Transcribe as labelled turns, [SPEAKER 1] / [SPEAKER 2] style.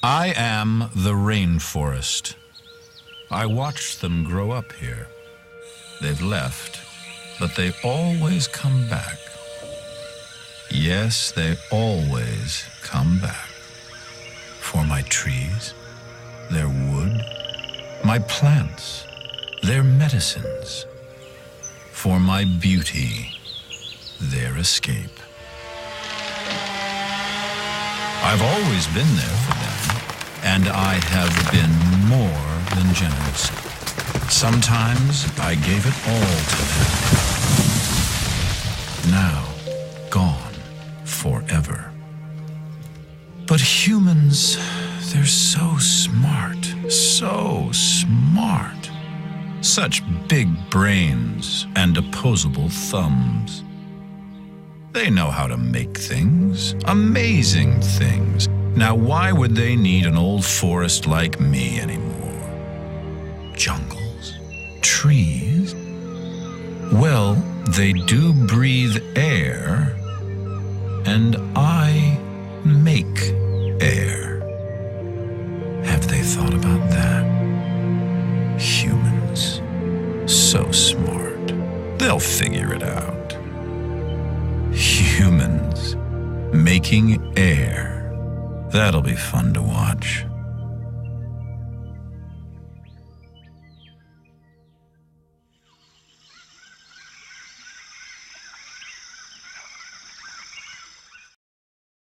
[SPEAKER 1] I am the rainforest. I watched them grow up here. They've left, but they always come back. Yes, they always come back. For my trees, their wood, my plants, their medicines. For my beauty, their escape. I've always been there for them, and I have been more than generous. Sometimes I gave it all to them. Now, gone forever. But humans, they're so smart, so smart. Such big brains and opposable thumbs. They know how to make things, amazing things. Now why would they need an old forest like me anymore? Jungles? Trees? Well, they do breathe air, and I make air. Have they thought about that? Humans. So smart. They'll figure it out. Humans making air. That'll be fun to watch.